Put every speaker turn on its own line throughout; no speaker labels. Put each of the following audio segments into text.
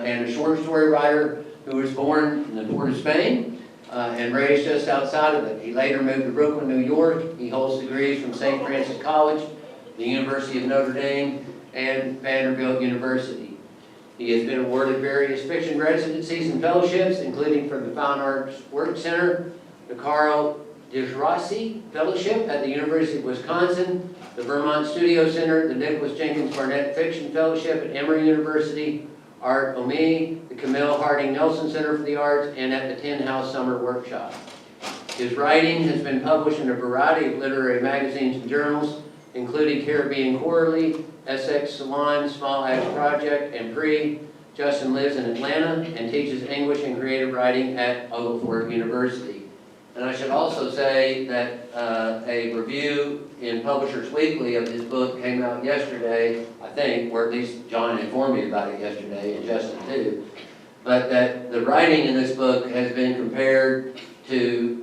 and a short story writer who was born in the port of Spain and raised just outside of it. He later moved to Brooklyn, New York. He holds degrees from St. Francis College, the University of Notre Dame, and Vanderbilt University. He has been awarded various fiction residencies and fellowships, including from the Fine Arts Work Center, the Carl DeGrassi Fellowship at the University of Wisconsin, the Vermont Studio Center, the Nicholas Jenkins Barnett Fiction Fellowship at Emory University, Art OME, the Camille Harding Nelson Center for the Arts, and at the Tin House Summer Workshop. His writing has been published in a variety of literary magazines and journals, including Caribbean Quarterly, Essex Salon, Small Axe Project, and Pre. Justin lives in Atlanta and teaches English and creative writing at Oglethorpe University. And I should also say that a review in Publishers Weekly of his book came out yesterday, I think, or at least John informed me about it yesterday, and Justin too, but that the writing in this book has been compared to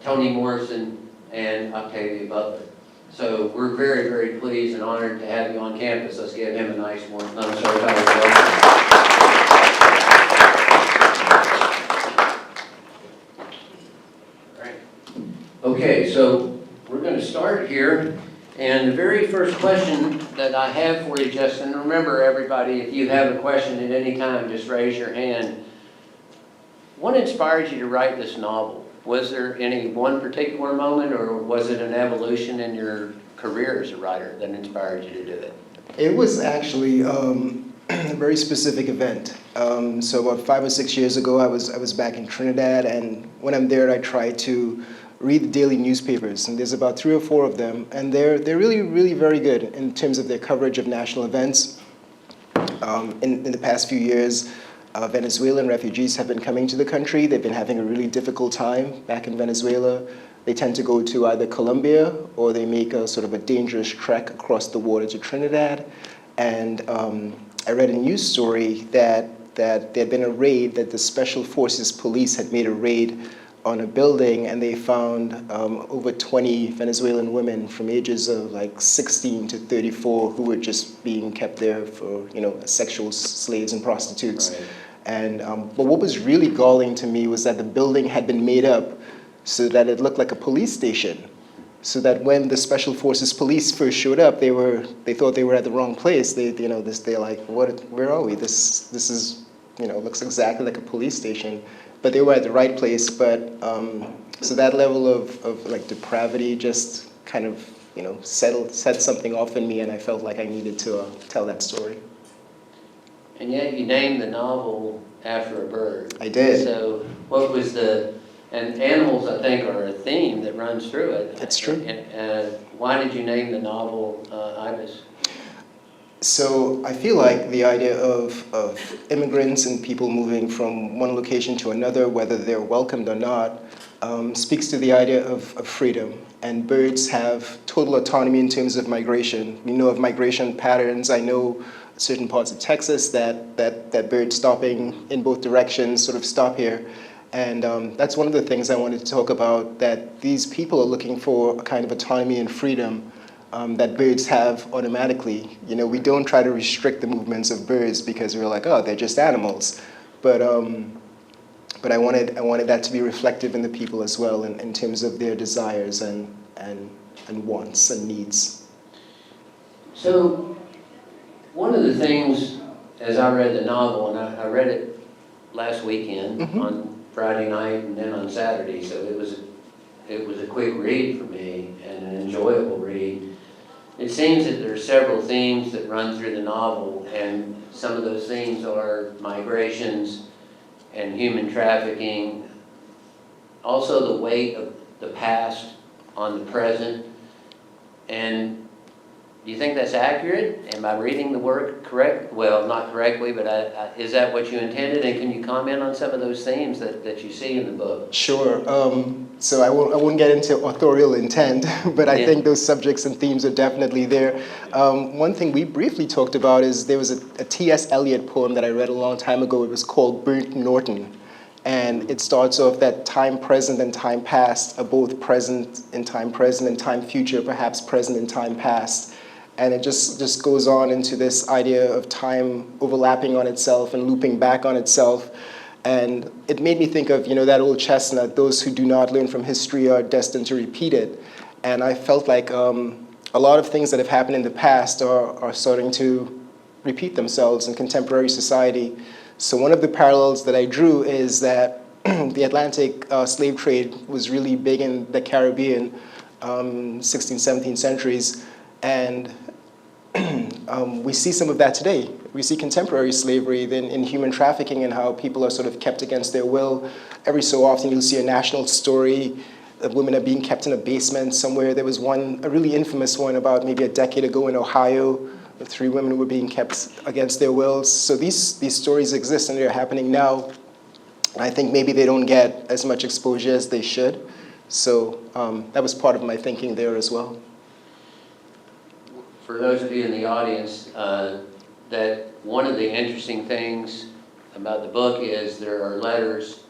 Toni Morrison and Octavia Butler. So we're very, very pleased and honored to have you on campus. Let's give him a nice warm welcome. Okay, so we're going to start here, and the very first question that I have for you, Justin, remember everybody, if you have a question at any time, just raise your hand. What inspired you to write this novel? Was there any one particular moment, or was it an evolution in your career as a writer that inspired you to do it?
It was actually a very specific event. So about 5 or 6 years ago, I was back in Trinidad, and when I'm there, I try to read the daily newspapers, and there's about 3 or 4 of them, and they're really, really very good in terms of their coverage of national events. In the past few years, Venezuelan refugees have been coming to the country. They've been having a really difficult time back in Venezuela. They tend to go to either Colombia, or they make a sort of a dangerous trek across the water to Trinidad. And I read a news story that there had been a raid, that the Special Forces Police had made a raid on a building, and they found over 20 Venezuelan women from ages of like 16 to 34 who were just being kept there for, sexual slaves and prostitutes. Right. And but what was really galling to me was that the building had been made up so that it looked like a police station. So that when the Special Forces Police first showed up, they thought they were at the wrong place. They're like, where are we? This is, looks exactly like a police station. But they were at the right place. But so that level of like depravity just kind of set something off in me, and I felt like I needed to tell that story.
And yet you named the novel after a bird.
I did.
So what was and animals, I think, are a theme that runs through it.
That's true.
And why did you name the novel Ibis?
So I feel like the idea of immigrants and people moving from one location to another, whether they're welcomed or not, speaks to the idea of freedom. And birds have total autonomy in terms of migration. We know of migration patterns. I know certain parts of Texas that birds stopping in both directions sort of stop here. And that's one of the things I wanted to talk about, that these people are looking for a kind of autonomy and freedom that birds have automatically. We don't try to restrict the movements of birds because we're like, oh, they're just animals. But I wanted that to be reflective in the people as well, in terms of their desires and wants and needs.
So one of the things, as I read the novel, and I read it last weekend on Friday night and then on Saturday, so it was a quick read for me and an enjoyable read. It seems that there are several themes that run through the novel, and some of those themes are migrations and human trafficking, also the weight of the past on the present. And do you think that's accurate? Am I reading the work correct? Well, not correctly, but is that what you intended? And can you comment on some of those themes that you see in the book?
Sure. So I won't get into authorial intent, but I think those subjects and themes are definitely there. One thing we briefly talked about is there was a T.S. Eliot poem that I read a long time ago. It was called Burnt Norton. And it starts off that time present and time past are both present in time present and time future, perhaps present in time past. And it just goes on into this idea of time overlapping on itself and looping back on itself. And it made me think of, that old chestnut, those who do not learn from history are destined to repeat it. And I felt like a lot of things that have happened in the past are starting to repeat themselves in contemporary society. So one of the parallels that I drew is that the Atlantic slave trade was really big in the Caribbean, 16th, 17th centuries. And we see some of that today. We see contemporary slavery in human trafficking and how people are sort of kept against their will. Every so often you'll see a national story of women are being kept in a basement somewhere. There was a really infamous one about maybe a decade ago in Ohio, where 3 women were being kept against their wills. So these stories exist and they're happening now. I think maybe they don't get as much exposure as they should. So that was part of my thinking there as well.
For those of you in the audience, that one of the interesting things about the book is there are letters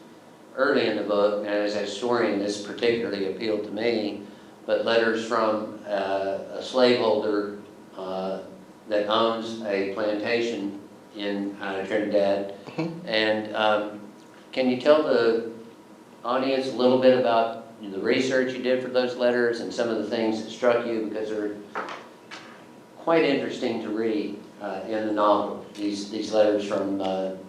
early in the book, and as a historian this particularly appealed to me, but letters from a slaveholder that owns a plantation in Trinidad. And can you tell the audience a little bit about the research you did for those letters and some of the things that struck you, because they're quite interesting to read in the novel. These letters from,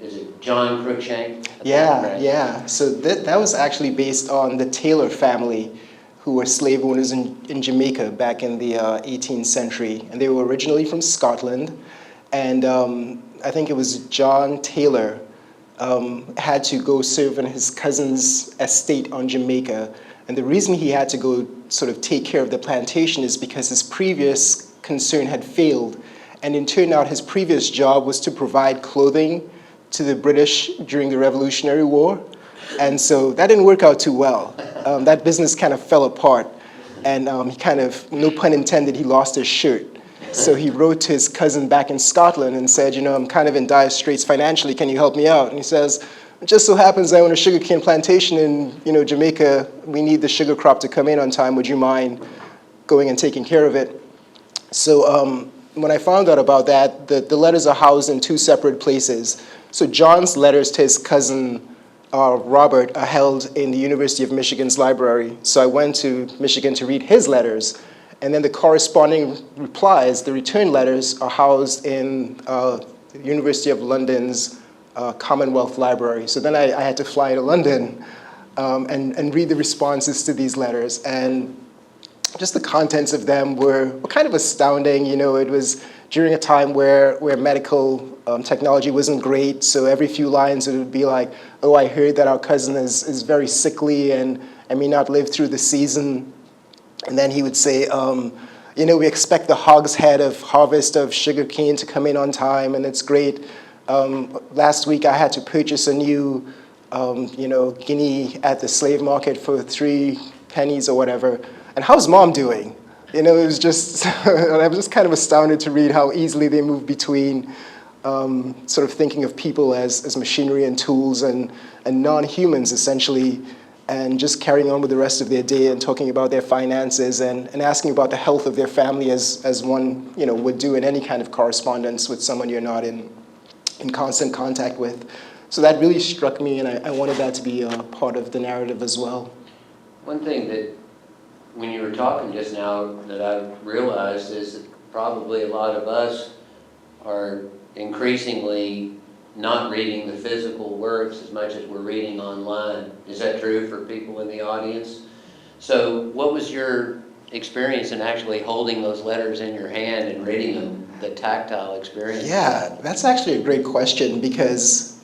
is it John Cruikshank?
Yeah. So that was actually based on the Taylor family, who were slave owners in Jamaica back in the 18th century. And they were originally from Scotland. And I think it was John Taylor had to go serve in his cousin's estate on Jamaica. And the reason he had to go sort of take care of the plantation is because his previous concern had failed. And it turned out his previous job was to provide clothing to the British during the Revolutionary War. And so that didn't work out too well. That business kind of fell apart. And he kind of, no pun intended, he lost his shirt. So he wrote to his cousin back in Scotland and said, I'm kind of in dire straits financially, can you help me out? And he says, it just so happens I own a sugarcane plantation in Jamaica. We need the sugar crop to come in on time. Would you mind going and taking care of it? So when I found out about that, the letters are housed in 2 separate places. So John's letters to his cousin Robert are held in the University of Michigan's library. So I went to Michigan to read his letters. And then the corresponding replies, the return letters, are housed in the University of London's Commonwealth Library. So then I had to fly to London and read the responses to these letters. And just the contents of them were kind of astounding. It was during a time where medical technology wasn't great, so every few lines it would be like, oh, I heard that our cousin is very sickly and may not live through the season. And then he would say, we expect the hogshead of harvest of sugarcane to come in on time, and it's great. Last week I had to purchase a new, guinea at the slave market for 3 pennies or whatever. And how's mom doing? It was just, I was just kind of astounded to read how easily they move between sort of thinking of people as machinery and tools and non-humans essentially, and just carrying on with the rest of their day and talking about their finances and asking about the health of their family as one would do in any kind of correspondence with someone you're not in constant contact with. So that really struck me, and I wanted that to be a part of the narrative as well.
One thing that, when you were talking just now, that I realized is that probably a lot of us are increasingly not reading the physical works as much as we're reading online. Is that true for people in the audience? So what was your experience in actually holding those letters in your hand and reading them, the tactile experience?
Yeah, that's actually a great question, because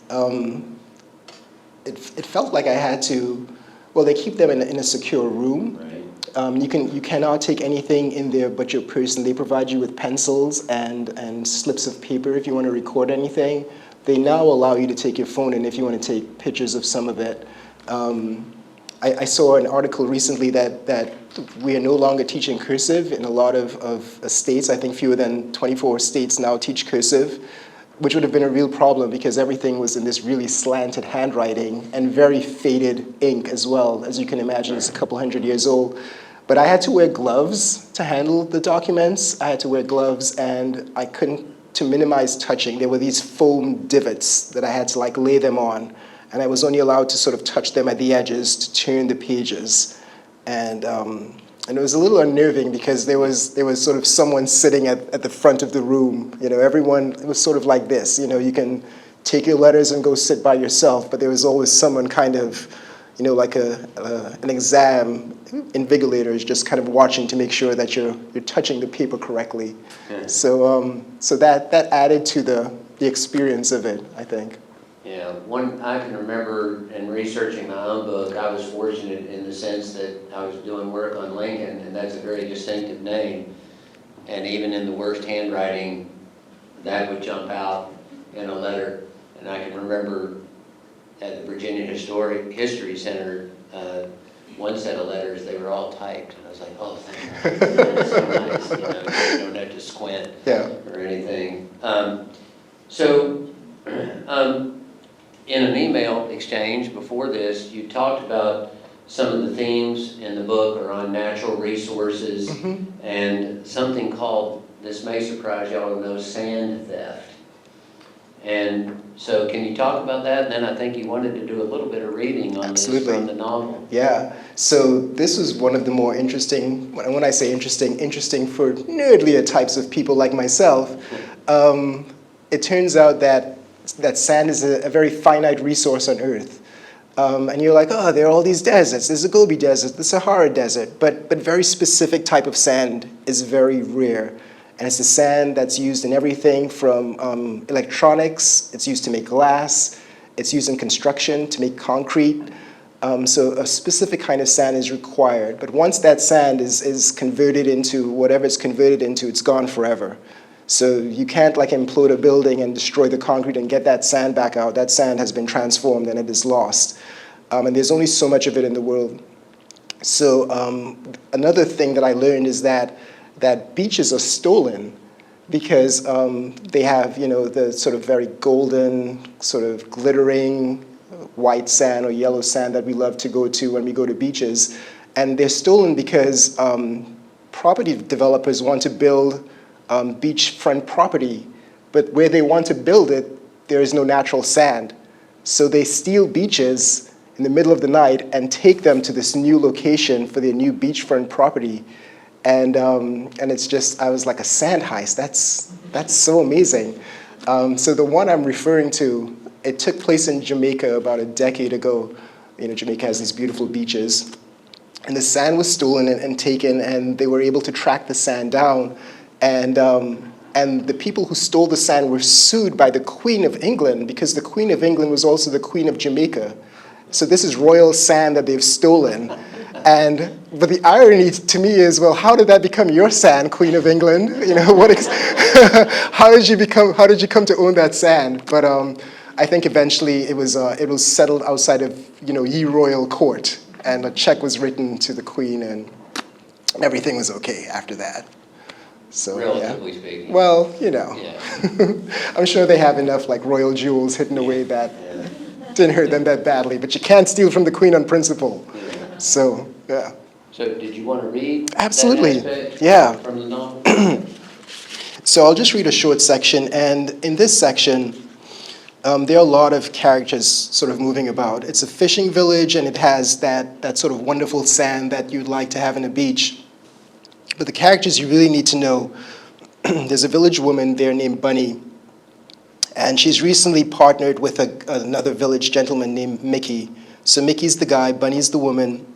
it felt like I had to, well, they keep them in a secure room.
Right.
You cannot take anything in there but your person. They provide you with pencils and slips of paper if you want to record anything. They now allow you to take your phone in if you want to take pictures of some of it. I saw an article recently that we are no longer teaching cursive in a lot of states. I think fewer than 24 states now teach cursive, which would have been a real problem because everything was in this really slanted handwriting and very faded ink as well. As you can imagine, it's a couple hundred years old. But I had to wear gloves to handle the documents. I had to wear gloves, and I couldn't, to minimize touching, there were these foam divots that I had to like lay them on, and I was only allowed to sort of touch them at the edges to turn the pages. And it was a little unnerving because there was sort of someone sitting at the front of the room. You know, everyone, it was sort of like this. You know, you can take your letters and go sit by yourself, but there was always someone kind of, you know, like an exam invigilator is just kind of watching to make sure that you're touching the paper correctly. Yeah. So that added to the experience of it, I think.
Yeah, one I can remember in researching my own book, I was fortunate in the sense that I was doing work on Lincoln, and that's a very distinctive name. And even in the worst handwriting, that would jump out in a letter. And I can remember at the Virginia History Center, one set of letters, they were all typed. And I was like, oh, thank God. That's so nice. You know, you don't have to squint or anything. In an email exchange before this, you talked about some of the themes in the book are on natural resources and something called, this may surprise y'all to know, sand theft. And so can you talk about that? And then I think you wanted to do a little bit of reading on this from the novel. Yeah, so this was one of the more interesting, when I say interesting for nerdlier types of people like myself. It turns out that sand is a very finite resource on Earth. And you're like, oh, there are all these deserts. There's the Gobi Desert, the Sahara Desert, but very specific type of sand is very rare. And it's the sand that's used in everything from electronics, it's used to make glass, it's used in construction to make concrete. So a specific kind of sand is required. But once that sand is converted into whatever it's converted into, it's gone forever. So you can't like implode a building and destroy the concrete and get that sand back out. That sand has been transformed and it is lost. And there's only so much of it in the world. So another thing that I learned is that beaches are stolen because they have, you know, the sort of very golden, sort of glittering white sand or yellow sand that we love to go to when we go to beaches. And they're stolen because property developers want to build beachfront property, but where they want to build it, there is no natural sand. So they steal beaches in the middle of the night and take them to this new location for their new beachfront property. And it's just, I was like, a sand heist. That's so amazing. So the one I'm referring to, it took place in Jamaica about a decade ago. You know, Jamaica has these beautiful beaches. And the sand was stolen and taken, and they were able to track the sand down. And the people who stole the sand were sued by the Queen of England because the Queen of England was also the Queen of Jamaica. So this is royal sand that they've stolen. But the irony to me is, well, how did that become your sand, Queen of England? You know, how did you come to own that sand? But I think eventually it was settled outside of, you know, ye royal court, and a check was written to the Queen, and everything was okay after that. So, relatively speaking. Well, you know, I'm sure they have enough like royal jewels hidden away that didn't hurt them that badly. But you can't steal from the Queen on principle. Yeah. So, yeah. So, did you want to read? Absolutely. That aspect from the novel? So I'll just read a short section, and in this section, there are a lot of characters sort of moving about. It's a fishing village, and it has that sort of wonderful sand that you'd like to have in a beach. But the characters you really need to know, there's a village woman there named Bunny, and she's recently partnered with another village gentleman named Mickey. So Mickey's the guy, Bunny's the woman,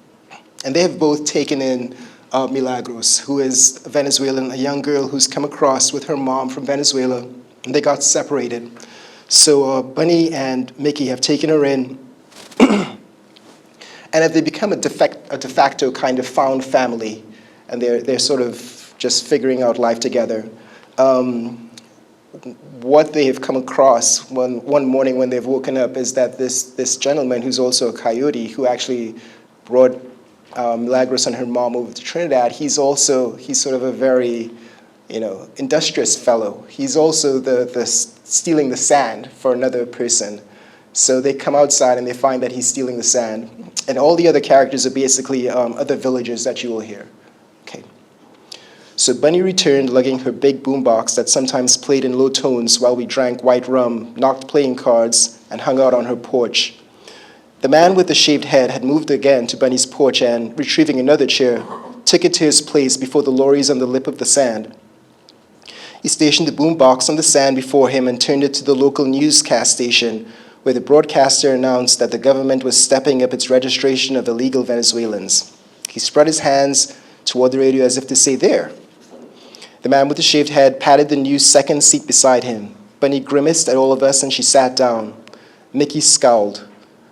and they have both taken in Milagros, who is a Venezuelan, a young girl who's come across with her mom from Venezuela, and they got separated. So Bunny and Mickey have taken her in, and have they become a de facto kind of found family. And they're sort of just figuring out life together. What they have come across one morning when they've woken up is that this gentleman, who's also a coyote, who actually brought Milagros and her mom over to Trinidad, he's sort of a very, you know, industrious fellow. He's also the stealing the sand for another person. So they come outside and they find that he's stealing the sand. And all the other characters are basically other villagers that you will hear.
So Bunny returned, lugging her big boombox that sometimes played in low tones while we drank white rum, knocked playing cards, and hung out on her porch. The man with the shaved head had moved again to Bunny's porch and, retrieving another chair, took it to his place before the lorries on the lip of the sand. He stationed the boombox on the sand before him and turned it to the local newscast station, where the broadcaster announced that the government was stepping up its registration of illegal Venezuelans. He spread his hands toward the radio as if to say, "There." The man with the shaved head patted the new second seat beside him. Bunny grimaced at all of us and she sat down. Mickey scowled.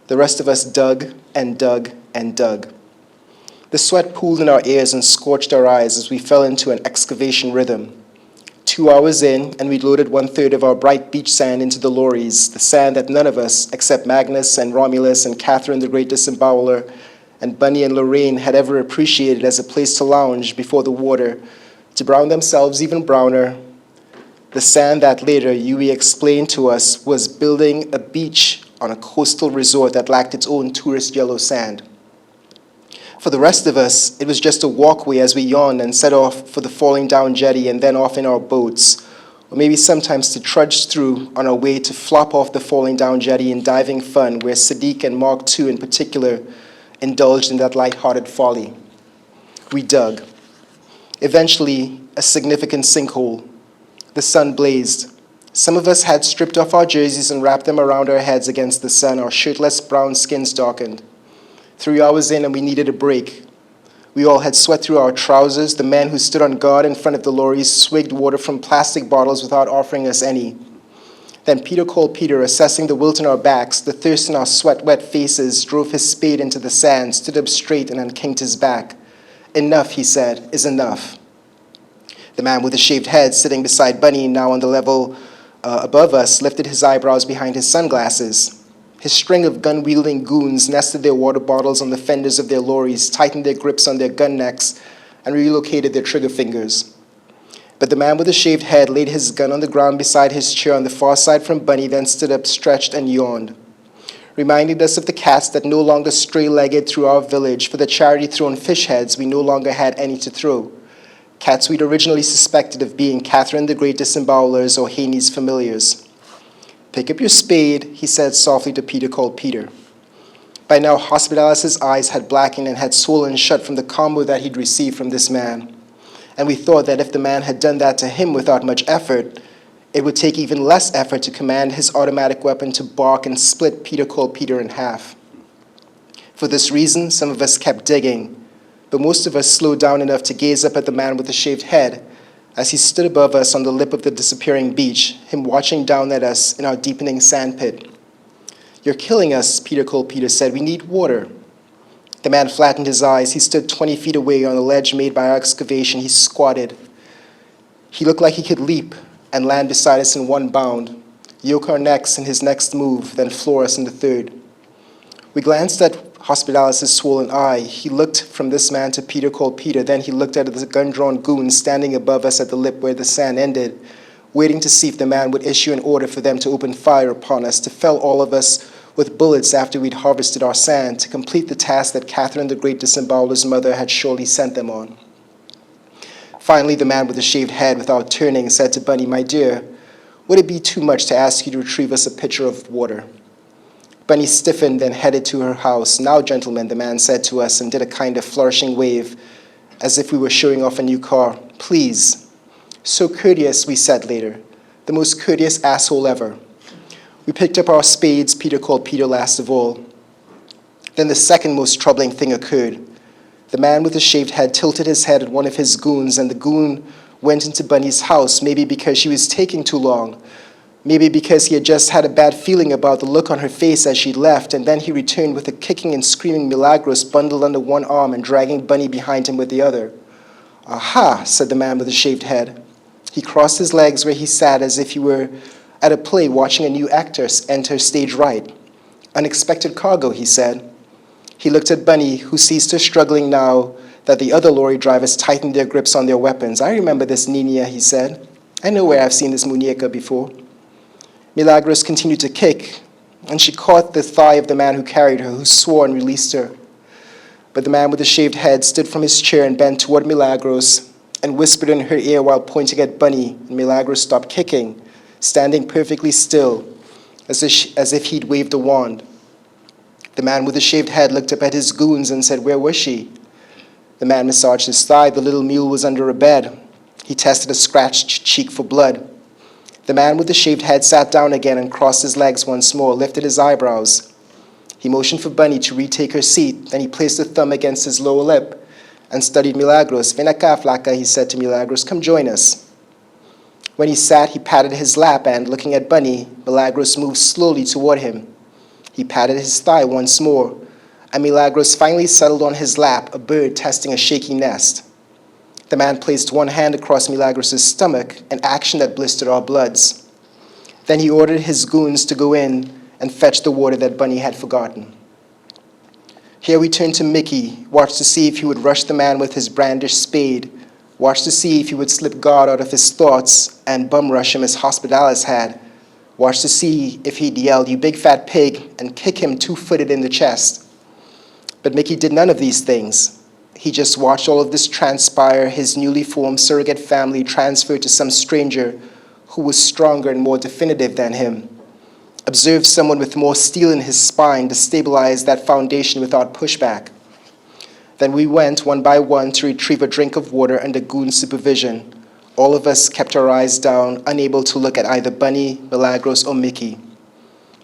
The rest of us dug and dug and dug. The sweat pooled in our ears and scorched our eyes as we fell into an excavation rhythm. 2 hours in, and we'd loaded 1/3 of our bright beach sand into the lorries, the sand that none of us, except Magnus and Romulus and Catherine the Great Disemboweler and Bunny and Lorraine, had ever appreciated as a place to lounge before the water, to brown themselves even browner. The sand that later Yui explained to us was building a beach on a coastal resort that lacked its own tourist yellow sand. For the rest of us, it was just a walkway as we yawned and set off for the falling down jetty and then off in our boats, or maybe sometimes to trudge through on our way to flop off the falling down jetty in diving fun, where Sadiq and Mark II in particular indulged in that light-hearted folly. We dug. Eventually, a significant sinkhole. The sun blazed. Some of us had stripped off our jerseys and wrapped them around our heads against the sun, our shirtless brown skins darkened. 3 hours in and we needed a break. We all had sweat through our trousers. The men who stood on guard in front of the lorries swigged water from plastic bottles without offering us any. Then Peter called Peter, assessing the wilt in our backs, the thirst in our sweat-wet faces, drove his spade into the sand, stood up straight and unkinked his back. "Enough," he said, "is enough." The man with the shaved head, sitting beside Bunny, now on the level above us, lifted his eyebrows behind his sunglasses. His string of gun-wielding goons nested their water bottles on the fenders of their lorries, tightened their grips on their gun necks, and relocated their trigger fingers. But the man with the shaved head laid his gun on the ground beside his chair on the far side from Bunny, then stood up, stretched, and yawned, reminding us of the cats that no longer stray-legged through our village. For the charity-thrown fish heads, we no longer had any to throw. Cats we'd originally suspected of being Catherine the Great Disembowelers or Haynes familiars. "Pick up your spade," he said softly to Peter called Peter. By now, Hospitalis' eyes had blackened and had swollen shut from the combo that he'd received from this man. And we thought that if the man had done that to him without much effort, it would take even less effort to command his automatic weapon to bark and split Peter called Peter in half. For this reason, some of us kept digging, but most of us slowed down enough to gaze up at the man with the shaved head as he stood above us on the lip of the disappearing beach, him watching down at us in our deepening sandpit. "You're killing us," Peter called Peter said. "We need water." The man flattened his eyes. He stood 20 feet away on the ledge made by our excavation. He squatted. He looked like he could leap and land beside us in one bound, yoke our necks in his next move, then floor us in the third. We glanced at Hospitalis' swollen eye. He looked from this man to Peter called Peter. Then he looked at the gun-drawn goons standing above us at the lip where the sand ended, waiting to see if the man would issue an order for them to open fire upon us, to fell all of us with bullets after we'd harvested our sand, to complete the task that Catherine the Great Disemboweler's mother had surely sent them on. Finally, the man with the shaved head, without turning, said to Bunny, "My dear, would it be too much to ask you to retrieve us a pitcher of water?" Bunny stiffened, then headed to her house. "Now, gentlemen," the man said to us, and did a kind of flourishing wave, as if we were showing off a new car. "Please." "So courteous," we said later. "The most courteous asshole ever." We picked up our spades, Peter called Peter last of all. Then the second most troubling thing occurred. The man with the shaved head tilted his head at one of his goons, and the goon went into Bunny's house, maybe because she was taking too long, maybe because he had just had a bad feeling about the look on her face as she left, and then he returned with a kicking and screaming Milagros bundled under one arm and dragging Bunny behind him with the other. "Aha," said the man with the shaved head. He crossed his legs where he sat as if he were at a play watching a new actor enter stage right. "Unexpected cargo," he said. He looked at Bunny, who ceased her struggling now that the other lorry drivers tightened their grips on their weapons. "I remember this Nina," he said. "I know where I've seen this muñeca before." Milagros continued to kick, and she caught the thigh of the man who carried her, who swore and released her. But the man with the shaved head stood from his chair and bent toward Milagros. and whispered in her ear while pointing at Bunny, and Milagros stopped kicking, standing perfectly still, as if he'd waved a wand. The man with the shaved head looked up at his goons and said, "Where was she?" The man massaged his thigh. The little mule was under a bed. He tested a scratched cheek for blood. The man with the shaved head sat down again and crossed his legs once more, lifted his eyebrows. He motioned for Bunny to retake her seat. Then he placed a thumb against his lower lip and studied Milagros. "Ven acá, flaca," he said to Milagros. "Come join us." When he sat, he patted his lap and, looking at Bunny, Milagros moved slowly toward him. He patted his thigh once more, and Milagros finally settled on his lap, a bird testing a shaky nest. The man placed one hand across Milagros' stomach, an action that blistered our bloods. Then he ordered his goons to go in and fetch the water that Bunny had forgotten. Here we turned to Mickey, watched to see if he would rush the man with his brandished spade, watched to see if he would slip God out of his thoughts and bum rush him as Hospitalis had, watched to see if he'd yell, "You big fat pig," and kick him 2-footed in the chest. But Mickey did none of these things. He just watched all of this transpire, his newly formed surrogate family transferred to some stranger who was stronger and more definitive than him. Observed someone with more steel in his spine to stabilize that foundation without pushback. Then we went one by one to retrieve a drink of water under goon supervision. All of us kept our eyes down, unable to look at either Bunny, Milagros, or Mickey.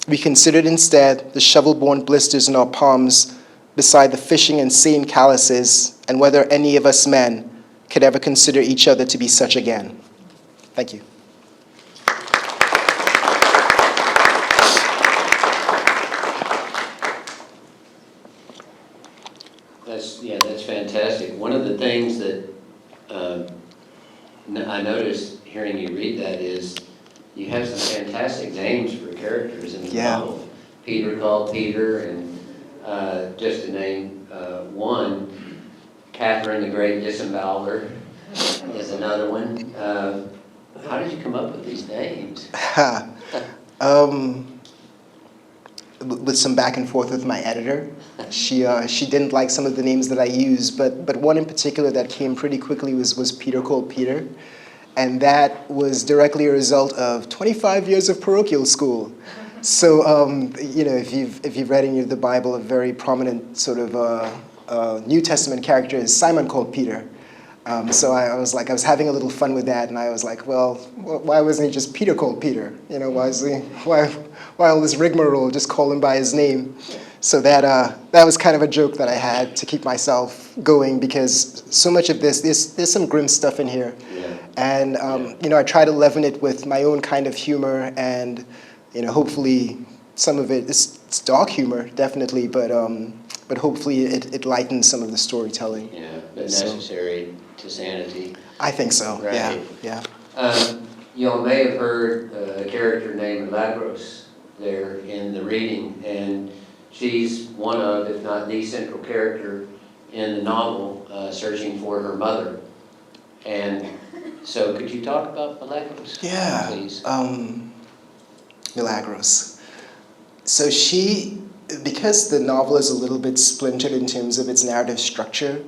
We considered instead the shovel-borne blisters in our palms beside the fishing and seam calluses, and whether any of us men could ever consider each other to be such again. Thank you.
That's fantastic. One of the things that I noticed hearing you read that is you have some fantastic names for characters in the novel. Peter called Peter, and just to name one, Catherine the Great Disembowler is another one. How did you come up with these names?
With some back and forth with my editor. She didn't like some of the names that I used, but one in particular that came pretty quickly was Peter called Peter. And that was directly a result of 25 years of parochial school. So, if you've read any of the Bible, a very prominent sort of New Testament character is Simon called Peter. So I was having a little fun with that, and I was like, well, why wasn't he just Peter called Peter? Why all this rigmarole? Just call him by his name. So that was kind of a joke that I had to keep myself going, because so much of this, there's some grim stuff in here.
Yeah.
And, I try to leaven it with my own kind of humor, and, hopefully some of it's dark humor, definitely, but hopefully it lightens some of the storytelling.
Yeah, but necessary to sanity.
I think so,
right.
Yeah.
You all may have heard a character named Milagros there in the reading, and she's one of, if not the central character in the novel, searching for her mother. And so could you talk about Milagros, please?
Milagros. So because the novel is a little bit splintered in terms of its narrative structure,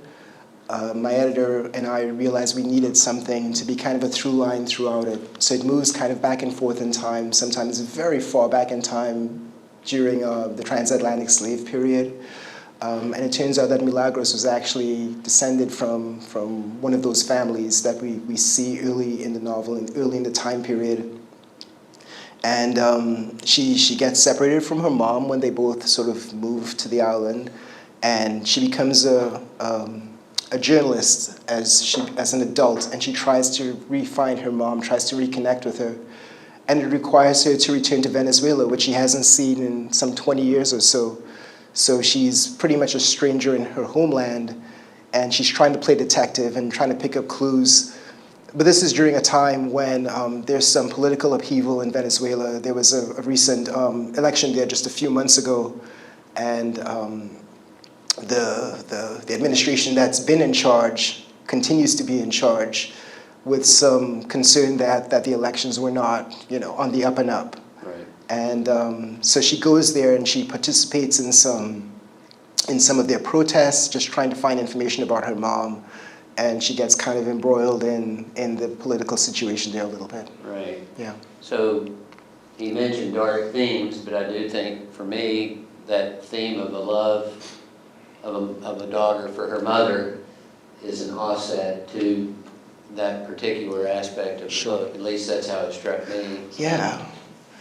my editor and I realized we needed something to be kind of a through line throughout it. So it moves kind of back and forth in time, sometimes very far back in time during the transatlantic slave period. And it turns out that Milagros was actually descended from one of those families that we see early in the novel and early in the time period. And she gets separated from her mom when they both sort of move to the island, and she becomes a journalist as an adult, and she tries to re-find her mom, tries to reconnect with her. And it requires her to return to Venezuela, which she hasn't seen in some 20 years or so. So she's pretty much a stranger in her homeland, and she's trying to play detective and trying to pick up clues. But this is during a time when there's some political upheaval in Venezuela. There was a recent election there just a few months ago, and the administration that's been in charge continues to be in charge, with some concern that the elections were not, on the up and up.
Right.
And so she goes there and she participates in some of their protests, just trying to find information about her mom. and she gets kind of embroiled in the political situation there a little bit.
Right.
Yeah.
So he mentioned dark themes, but I do think for me that theme of a love of a daughter for her mother is an offset to that particular aspect of the book. At least that's how it struck me.
Yeah.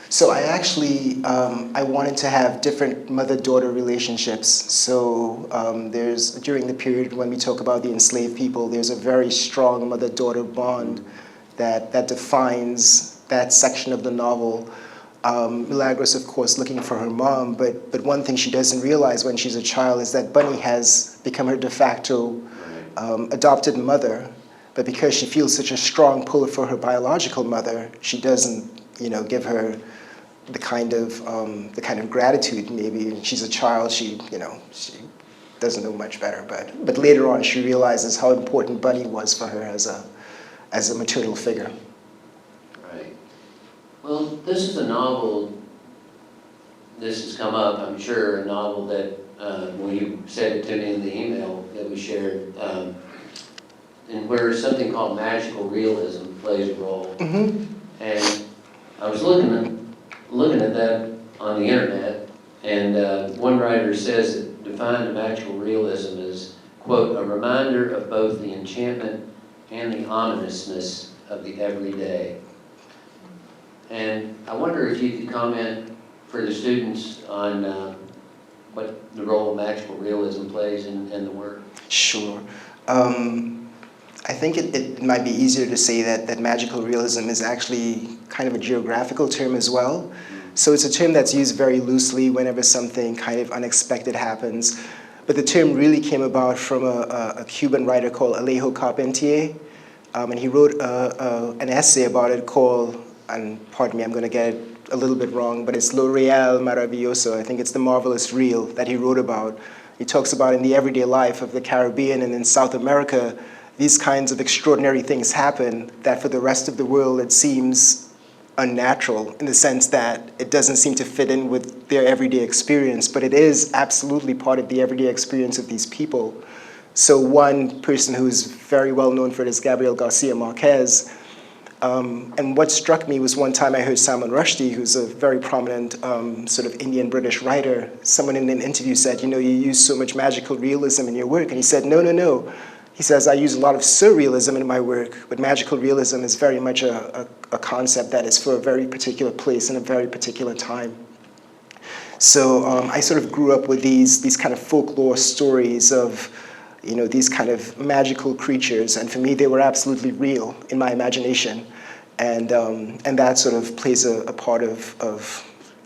So I actually, I wanted to have different mother-daughter relationships. So during the period when we talk about the enslaved people, there's a very strong mother-daughter bond that defines that section of the novel. Milagros, of course, looking for her mom, but one thing she doesn't realize when she's a child is that Bunny has become her de facto adopted mother, but because she feels such a strong pull for her biological mother, she doesn't, give her the kind of gratitude. Maybe she's a child, she doesn't know much better, but later on she realizes how important Bunny was for her as a maternal figure.
Right. Well, this is a novel, this has come up, I'm sure, a novel that, when you said it to me in the email that we shared, and where something called magical realism plays a role.
Mm-hmm.
And I was looking at that on the internet, and one writer says that defined magical realism as, quote, a reminder of both the enchantment and the ominousness of the everyday. And I wonder if you could comment for the students on what the role of magical realism plays in the work.
Sure. I think it might be easier to say that magical realism is actually kind of a geographical term as well. So it's a term that's used very loosely whenever something kind of unexpected happens. But the term really came about from a Cuban writer called Alejo Carpentier. And he wrote an essay about it called, and pardon me, I'm going to get it a little bit wrong, but it's Lo Real Maravilloso. I think it's the marvelous real that he wrote about. He talks about in the everyday life of the Caribbean and in South America, these kinds of extraordinary things happen that for the rest of the world it seems unnatural in the sense that it doesn't seem to fit in with their everyday experience, but it is absolutely part of the everyday experience of these people. So one person who's very well known for it is Gabriel Garcia Marquez. And what struck me was one time I heard Salman Rushdie, who's a very prominent sort of Indian-British writer, someone in an interview said, you use so much magical realism in your work. And he said, no. He says, I use a lot of surrealism in my work, but magical realism is very much a concept that is for a very particular place and a very particular time. So I sort of grew up with these kind of folklore stories of, these kind of magical creatures, and for me they were absolutely real in my imagination, and that sort of plays a part of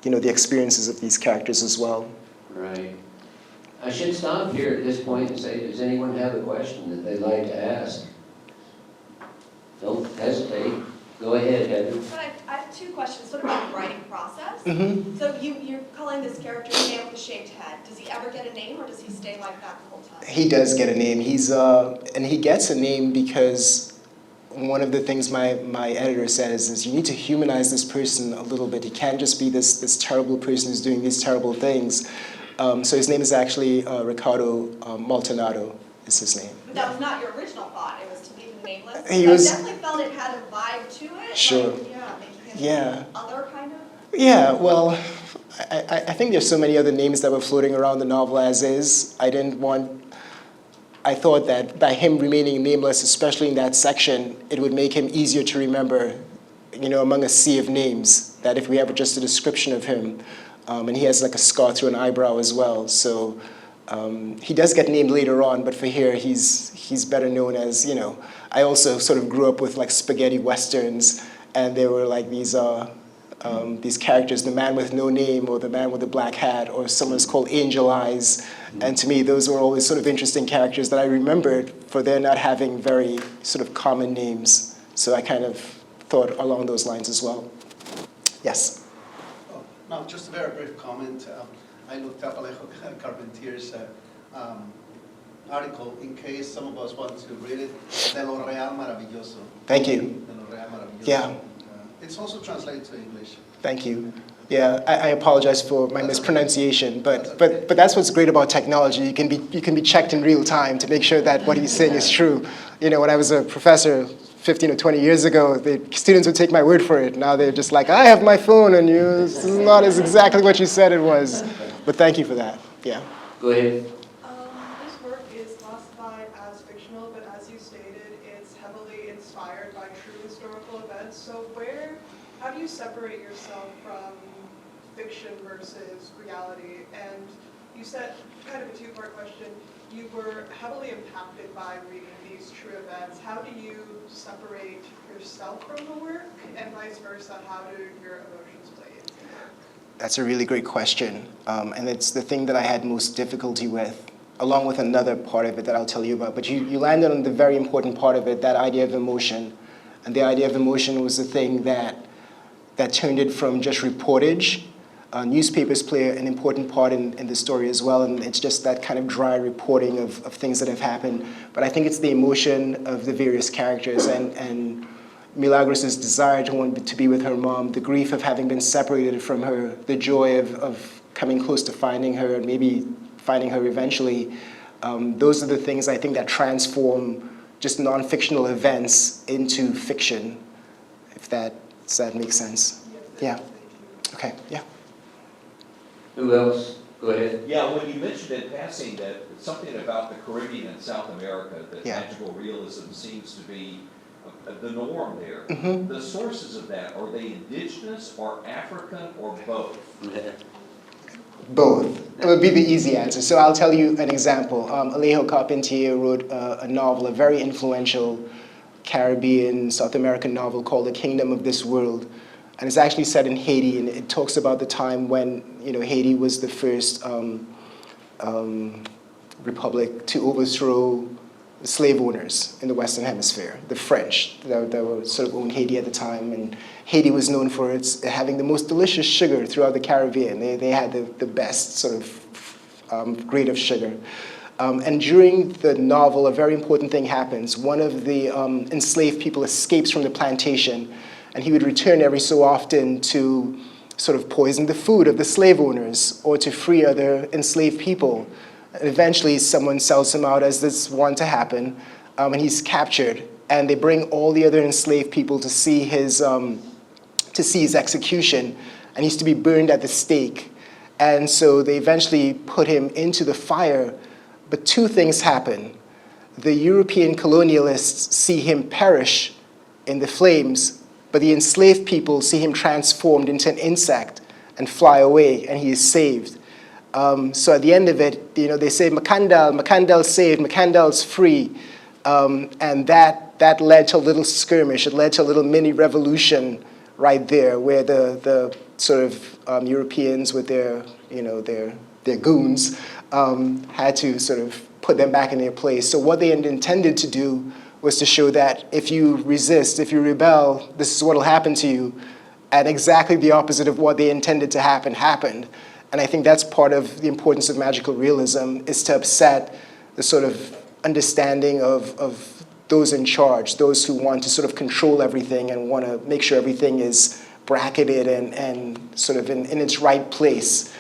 the experiences of these characters as well.
Right. I should stop here at this point and say, does anyone have a question that they'd like to ask? Don't hesitate. Go ahead, Heather.
So I have two questions, sort of about the writing process.
Mm-hmm.
So you're calling this character a man with a shaved head. Does he ever get a name, or does he stay like that the whole time?
He does get a name. And he gets a name because one of the things my editor says is you need to humanize this person a little bit. He can't just be this terrible person who's doing these terrible things. So his name is actually Ricardo Maltonado is his name.
But that was not your original thought. It was to leave him nameless.
I
definitely felt it had a vibe to it.
Sure.
Like, making him other kind of.
Yeah, well, I think there's so many other names that were floating around the novel as is. I thought that by him remaining nameless, especially in that section, it would make him easier to remember, among a sea of names, that if we have just a description of him. And he has like a scar through an eyebrow as well. So he does get named later on, but for here, he's better known as, I also sort of grew up with like spaghetti westerns, and there were like these characters, the man with no name, or the man with the black hat, or someone's called Angel Eyes. And to me, those were always sort of interesting characters that I remembered for their not having very sort of common names. So I kind of thought along those lines as well. Yes?
Oh, no, just a very brief comment. I looked up Alejo Carpentier's article in case some of us want to read it, De lo Real Maravilloso.
Thank you.
De lo Real Maravilloso.
Yeah.
It's also translated to English.
Thank you. Yeah, I apologize for my mispronunciation, but that's what's great about technology. You can be checked in real time to make sure that what he's saying is true. You know, when I was a professor 15 or 20 years ago, the students would take my word for it. Now they're just like, I have my phone on you. This is not as exactly what you said it was. But thank you for that. Yeah.
Go ahead.
This work is classified as fictional, but as you stated, it's heavily inspired by true historical events. So how do you separate yourself from fiction versus reality? And you said, kind of a two-part question, you were heavily impacted by reading these true events. How do you separate yourself from the work, and vice versa, how do your emotions play into the work?
That's a really great question, and it's the thing that I had most difficulty with, along with another part of it that I'll tell you about. But you landed on the very important part of it, that idea of emotion. And the idea of emotion was the thing that turned it from just reportage. Newspapers play an important part in the story as well, and it's just that kind of dry reporting of things that have happened. But I think it's the emotion of the various characters and Milagros' desire to want to be with her mom, the grief of having been separated from her, the joy of coming close to finding her and maybe finding her eventually. Those are the things I think that transform just non-fictional events into fiction, if that makes sense. Yeah. Okay, yeah.
Who else? Go ahead.
Yeah, when you mentioned in passing that something about the Caribbean and South America, that
Yeah.
magical realism seems to be the norm there.
Mm-hmm.
The sources of that, are they indigenous or African or both?
Both. It would be the easy answer. So I'll tell you an example. Alejo Carpentier wrote a novel, a very influential Caribbean, South American novel called The Kingdom of This World. And it's actually set in Haiti, and it talks about the time when, you know, Haiti was the first republic to overthrow the slave owners in the Western Hemisphere, the French that were sort of owned Haiti at the time. And Haiti was known for having the most delicious sugar throughout the Caribbean. They had the best sort of grade of sugar. And during the novel, a very important thing happens. One of the enslaved people escapes from the plantation, and he would return every so often to sort of poison the food of the slave owners or to free other enslaved people. And eventually, someone sells him out as this one to happen, and he's captured. And they bring all the other enslaved people to see his execution, and he's to be burned at the stake. And so they eventually put him into the fire. But two things happen. The European colonialists see him perish in the flames, but the enslaved people see him transformed into an insect and fly away, and he is saved. So at the end of it, you know, they say, Macandal's saved, Macandal's free. And that led to a little skirmish. It led to a little mini revolution right there, where the sort of Europeans with their goons had to sort of put them back in their place. So what they intended to do was to show that if you resist, if you rebel, this is what will happen to you. And exactly the opposite of what they intended to happen happened. And I think that's part of the importance of magical realism, is to upset the sort of understanding of those in charge, those who want to sort of control everything and want to make sure everything is bracketed and sort of in its right place.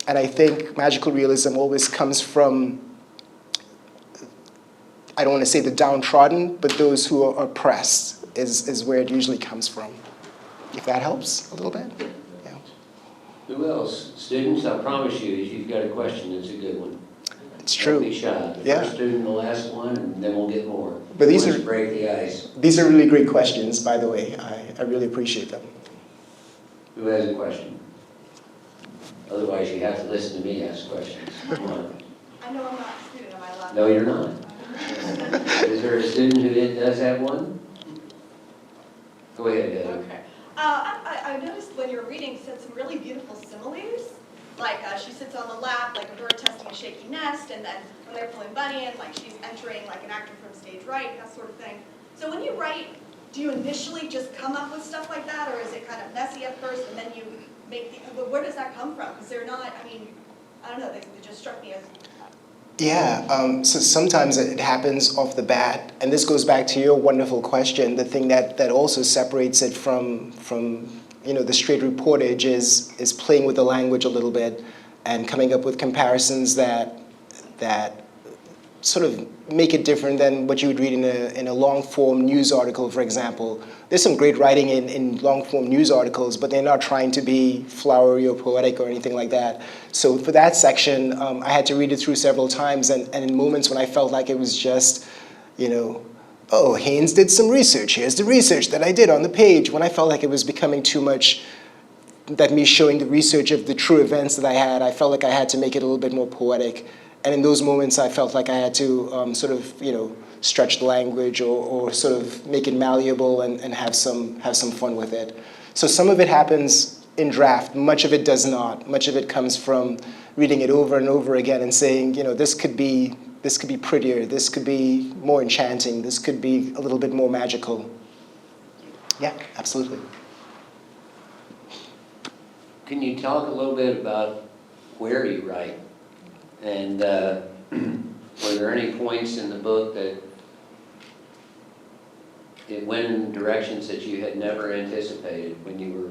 And I think magical realism always comes from, I don't want to say the downtrodden, but those who are oppressed is where it usually comes from. If that helps a little bit. Yeah.
Who else? Students, I promise you, if you've got a question, it's a good one.
It's true.
Don't be shy. The
Yeah.
first student will ask one, and then we'll get more.
But these
Let's
are-
break the ice.
These are really great questions, by the way. I really appreciate them.
Who has a question? Otherwise, you have to listen to me ask questions. Come on.
I know I'm not a student, am I allowed?
No, you're not. Is there a student who does have one? Go ahead, Heather.
Okay. I noticed when you were reading, you said some really beautiful similes. Like she sits on the lap, like a bird testing a shaky nest, and then when they're pulling Bunny in, like she's entering like an actor from stage right, that sort of thing. So when you write, do you initially just come up with stuff like that, or is it kind of messy at first, and then you make the, where does that come from? Because they're not, I mean, I don't know, they just struck me as...
Yeah, so sometimes it happens off the bat, and this goes back to your wonderful question. The thing that also separates it from the straight reportage is playing with the language a little bit and coming up with comparisons that sort of make it different than what you would read in a long-form news article, for example. There's some great writing in long-form news articles, but they're not trying to be flowery or poetic or anything like that. So for that section, I had to read it through several times, and in moments when I felt like it was just, oh, Haynes did some research. Here's the research that I did on the page. When I felt like it was becoming too much, that me showing the research of the true events that I felt like I had to make it a little bit more poetic. And in those moments, I felt like I had to sort of, stretch the language or sort of make it malleable and have some fun with it. So some of it happens in draft. Much of it does not. Much of it comes from reading it over and over again and saying, this could be prettier. This could be more enchanting. This could be a little bit more magical. Yeah, absolutely.
Can you talk a little bit about where you write? And were there any points in the book that it went in directions that you had never anticipated when you were,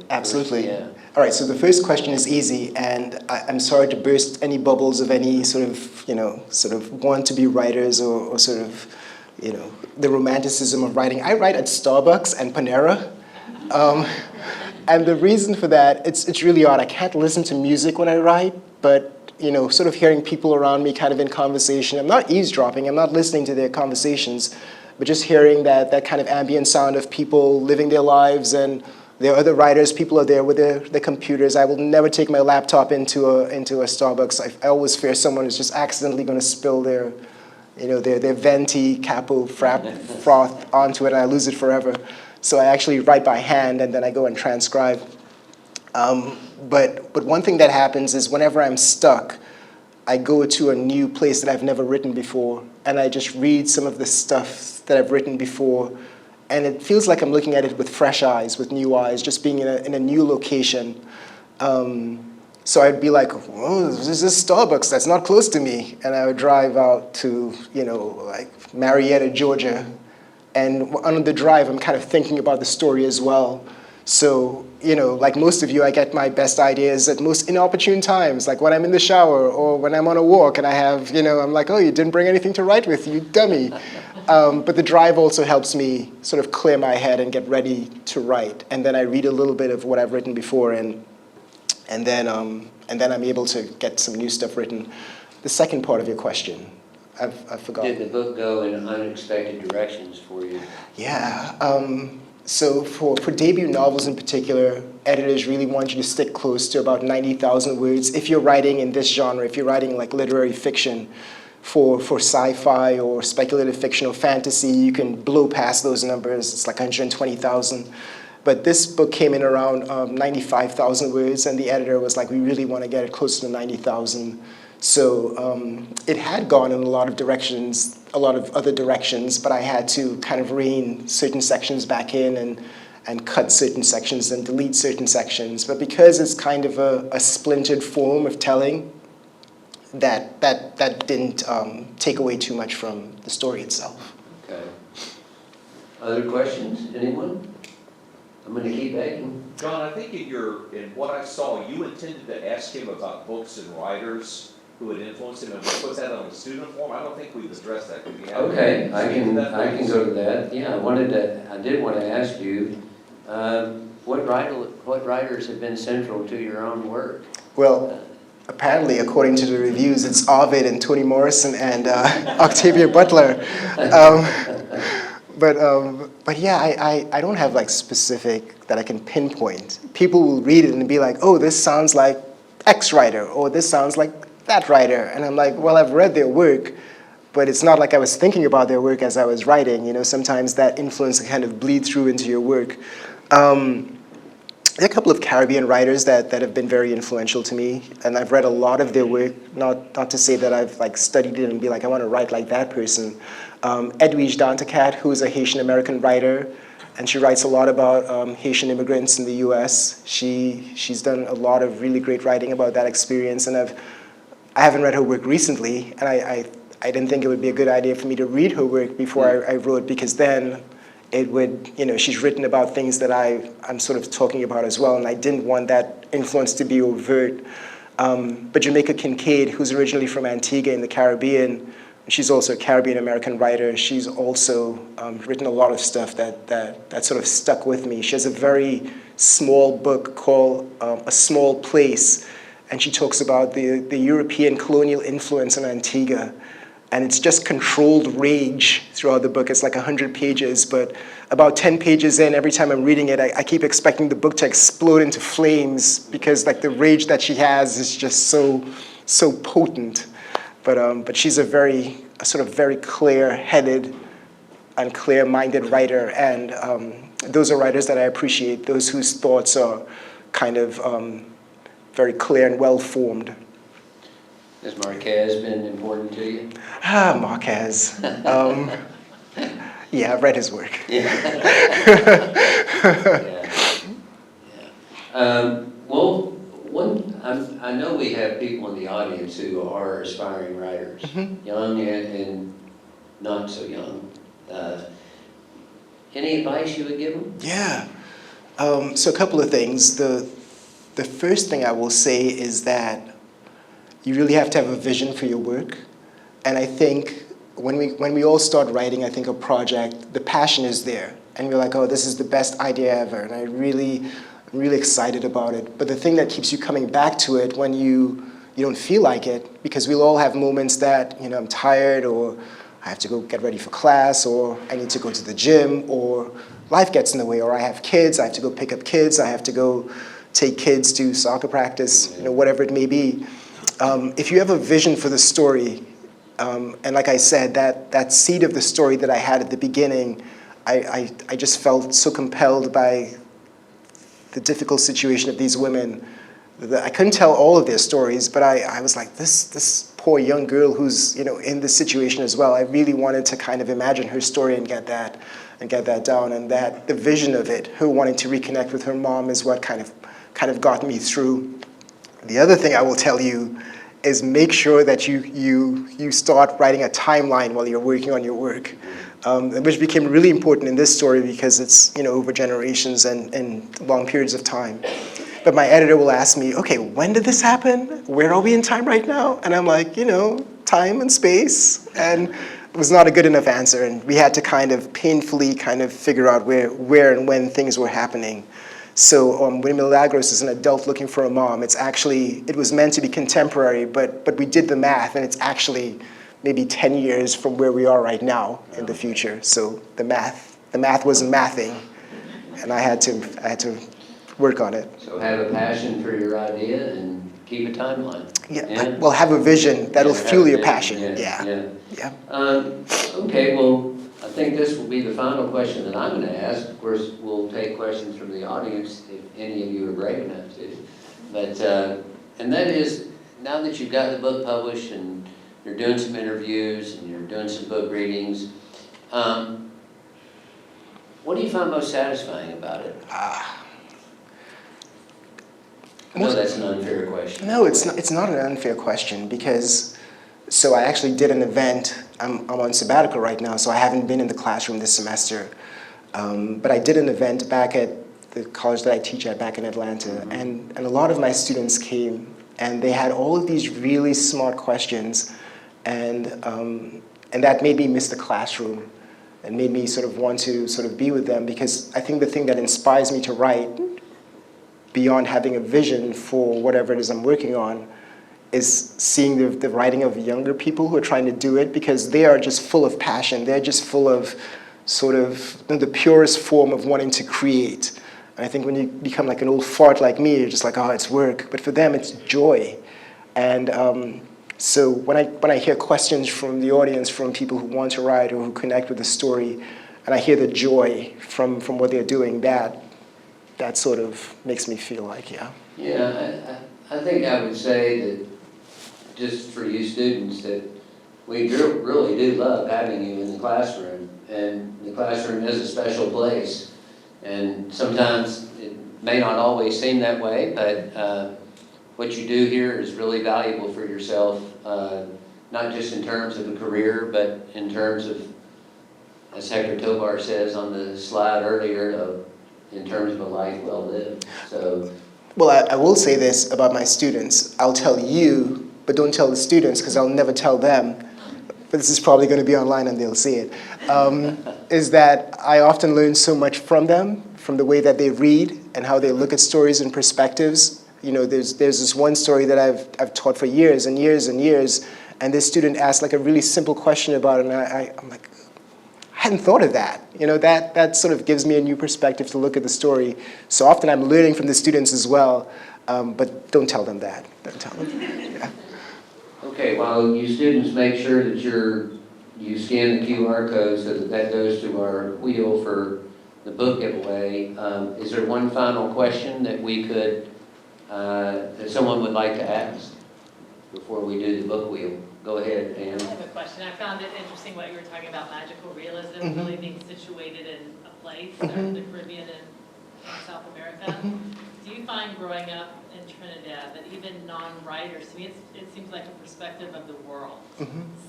Absolutely.
Yeah.
All right, so the first question is easy, and I'm sorry to burst any bubbles of any sort of want to be writers or sort of, the romanticism of writing. I write at Starbucks and Panera. And the reason for that, it's really odd. I can't listen to music when I write, but sort of hearing people around me kind of in conversation. I'm not eavesdropping, I'm not listening to their conversations, but just hearing that kind of ambient sound of people living their lives, and there are other writers, people are there with their computers. I will never take my laptop into a Starbucks. I always fear someone is just accidentally going to spill their venti, capo, froth onto it, and I lose it forever. So I actually write by hand, and then I go and transcribe. But one thing that happens is whenever I'm stuck, I go to a new place that I've never written before, and I just read some of the stuff that I've written before, and it feels like I'm looking at it with fresh eyes, with new eyes, just being in a new location. So I'd be like, oh, there's this Starbucks that's not close to me, and I would drive out to, like Marietta, Georgia, and on the drive, I'm kind of thinking about the story as well. So, like most of you, I get my best ideas at most inopportune times, like when I'm in the shower or when I'm on a walk and I have, I'm like, oh, you didn't bring anything to write with, you dummy. But the drive also helps me sort of clear my head and get ready to write. And then I read a little bit of what I've written before, and then I'm able to get some new stuff written. The second part of your question, I've forgotten.
Did the book go in unexpected directions for you?
Yeah. So for debut novels in particular, editors really want you to stick close to about 90,000 words. If you're writing in this genre, if you're writing like literary fiction, for sci-fi or speculative fiction or fantasy, you can blow past those numbers. It's like 120,000. But this book came in around 95,000 words, and the editor was like, we really want to get it close to 90,000. So it had gone in a lot of directions, a lot of other directions, but I had to kind of rein certain sections back in and cut certain sections and delete certain sections. But because it's kind of a splintered form of telling, that didn't take away too much from the story itself.
Okay. Other questions? Anyone? I'm going to keep begging.
John, I think in what I saw, you intended to ask him about books and writers who had influenced him, and we put that on the student form. I don't think we've addressed that. Could you have
Okay, I can go to that. Yeah, I did want to ask you, what writers have been central to your own work?
Well, apparently, according to the reviews, it's Ovid and Toni Morrison and Octavia Butler. But yeah, I don't have like specific that I can pinpoint. People will read it and be like, oh, this sounds like X writer, or this sounds like that writer. And I'm like, well, I've read their work, but it's not like I was thinking about their work as I was writing. Sometimes that influence can kind of bleed through into your work. There are a couple of Caribbean writers that have been very influential to me, and I've read a lot of their work, not to say that I've like studied it and be like, I want to write like that person. Edwige Dantacat, who is a Haitian-American writer, and she writes a lot about Haitian immigrants in the US. She's done a lot of really great writing about that experience, and I haven't read her work recently, and I didn't think it would be a good idea for me to read her work before I wrote, because then it would, she's written about things that I'm sort of talking about as well, and I didn't want that influence to be overt. But Jamaica Kincaid, who's originally from Antigua in the Caribbean, she's also a Caribbean-American writer. She's also written a lot of stuff that sort of stuck with me. She has a very small book called A Small Place, and she talks about the European colonial influence on Antigua. And it's just controlled rage throughout the book. It's like 100 pages, but about 10 pages in, every time I'm reading it, I keep expecting the book to explode into flames because like the rage that she has is just so potent. But she's a sort of very clear-headed and clear-minded writer, and those are writers that I appreciate, those whose thoughts are kind of very clear and well-formed.
Has Marquez been important to you?
Marquez. Yeah, I've read his work.
Yeah. Well, I know we have people in the audience who are aspiring writers, young and not so young. Any advice you would give them?
Yeah. So a couple of things. The first thing I will say is that you really have to have a vision for your work. And I think when we all start writing, I think, a project, the passion is there. And you're like, oh, this is the best idea ever. And I'm really excited about it. But the thing that keeps you coming back to it when you don't feel like it, because we'll all have moments that, I'm tired, or I have to go get ready for class, or I need to go to the gym, or life gets in the way, or I have kids, I have to go pick up kids, I have to go take kids to soccer practice, whatever it may be. If you have a vision for the story, and like I said, that seed of the story that I had at the beginning, I just felt so compelled by the difficult situation of these women. I couldn't tell all of their stories, but I was like, this poor young girl who's in this situation as well. I really wanted to kind of imagine her story and get that down, and that the vision of it, her wanting to reconnect with her mom, is what kind of got me through. The other thing I will tell you is make sure that you start writing a timeline while you're working on your work, which became really important in this story because it's over generations and long periods of time. But my editor will ask me, okay, when did this happen? Where are we in time right now? And I'm like, time and space. And it was not a good enough answer, and we had to kind of painfully figure out where and when things were happening. So when Milagros is an adult looking for a mom, it was meant to be contemporary, but we did the math, and it's actually maybe 10 years from where we are right now in the future. So the math wasn't mathing, and I had to work on it.
So have a passion for your idea and keep a timeline.
Yeah. Well, have a vision that'll fuel your passion. Yeah.
Okay, well, I think this will be the final question that I'm going to ask. Of course, we'll take questions from the audience if any of you are brave enough to. But, and that is, now that you've got the book published and you're doing some interviews and you're doing some book readings, what do you find most satisfying about it? I know that's an unfair question.
No, it's not an unfair question, because so I actually did an event. I'm on sabbatical right now, so I haven't been in the classroom this semester. But I did an event back at the college that I teach at back in Atlanta, and a lot of my students came, and they had all of these really smart questions, and that made me miss the classroom, and made me sort of want to sort of be with them, because I think the thing that inspires me to write, beyond having a vision for whatever it is I'm working on, is seeing the writing of younger people who are trying to do it, because they are just full of passion. They're just full of sort of the purest form of wanting to create. And I think when you become like an old fart like me, you're just like, oh, it's work. But for them, it's joy. And so when I hear questions from the audience, from people who want to write or who connect with the story, and I hear the joy from what they're doing, that sort of makes me feel like, yeah.
Yeah, I think I would say that just for you students, that we really do love having you in the classroom, and the classroom is a special place, and sometimes it may not always seem that way, but what you do here is really valuable for yourself, not just in terms of a career, but in terms of as Hector Tovar says on the slide earlier, in terms of a life well lived. So,
Well, I will say this about my students. I'll tell you, but don't tell the students because I'll never tell them. But this is probably going to be online and they'll see it. Is that I often learn so much from them, from the way that they read and how they look at stories and perspectives. You know, there's this one story that I've taught for years and years and years, and this student asked like a really simple question about it, and I'm like, I hadn't thought of that. You know, that sort of gives me a new perspective to look at the story. So often I'm learning from the students as well, but don't tell them that. Don't tell them. Yeah.
okay, while you students make sure that you scan the QR code so that goes to our wheel for the book giveaway, is there one final question that we could, that someone would like to ask before we do the book wheel? Go ahead, Anne.
I have a question. I found it interesting what you were talking about magical realism, really being situated in a place, in the Caribbean and South America. Do you find growing up in Trinidad that even non-writers, to me it seems like a perspective of the world,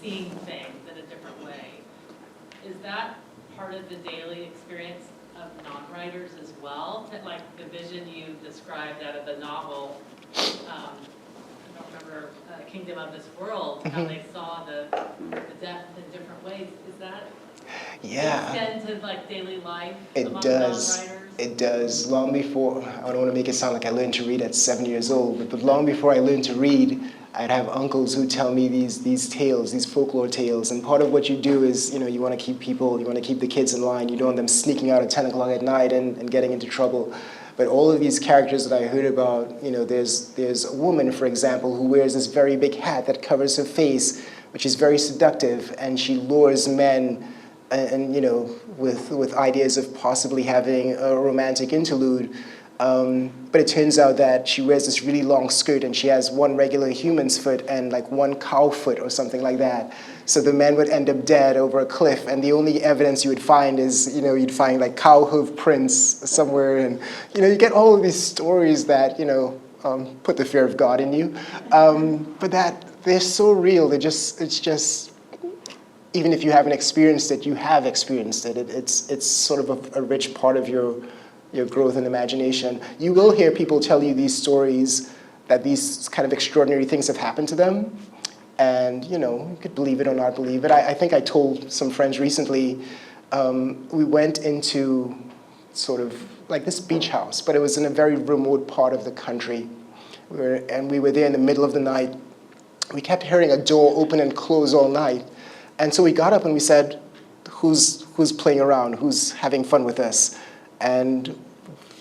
seeing things in a different way. Is that part of the daily experience of non-writers as well? That, like the vision you described out of the novel, I don't remember, Kingdom of This World, how they saw the death in different ways. Is that extend to like daily life among non-writers?
It does. Long before, I don't want to make it sound like I learned to read at 7 years old, but long before I learned to read, I'd have uncles who tell me these tales, these folklore tales. And part of what you do is, you know, you want to keep the kids in line. You don't want them sneaking out at 10 o'clock at night and getting into trouble. But all of these characters that I heard about, you know, there's a woman, for example, who wears this very big hat that covers her face, which is very seductive, and she lures men and you know, with ideas of possibly having a romantic interlude. But it turns out that she wears this really long skirt and she has one regular human's foot and like one cow foot or something like that. So the men would end up dead over a cliff, and the only evidence you would find is, you know, you'd find like cow hoof prints somewhere, and you know, you get all of these stories that, you know, put the fear of God in you. But that they're so real. It's just, even if you haven't experienced it, you have experienced it. It's sort of a rich part of your growth and imagination. You will hear people tell you these stories that these kind of extraordinary things have happened to them. And, you know, you could believe it or not believe it. I think I told some friends recently, we went into sort of like this beach house, but it was in a very remote part of the country. We were there in the middle of the night. We kept hearing a door open and close all night. And so we got up and we said, who's playing around? Who's having fun with us? And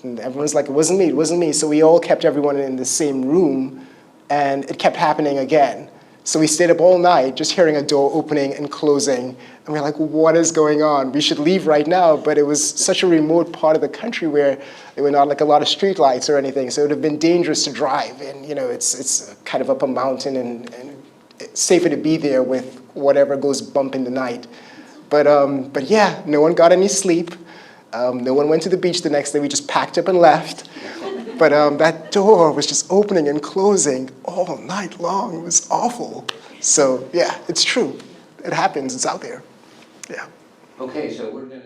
everyone's like, it wasn't me. So we all kept everyone in the same room, and it kept happening again. So we stayed up all night just hearing a door opening and closing. And we're like, what is going on? We should leave right now. But it was such a remote part of the country where there were not like a lot of street lights or anything. So it would have been dangerous to drive. And you know, it's kind of up a mountain, and it's safer to be there with whatever goes bump in the night. But yeah, no one got any sleep. No one went to the beach the next day. We just packed up and left. But that door was just opening and closing all night long. It was awful. So yeah, it's true. It happens. It's out there. Yeah.
Okay, so we're gonna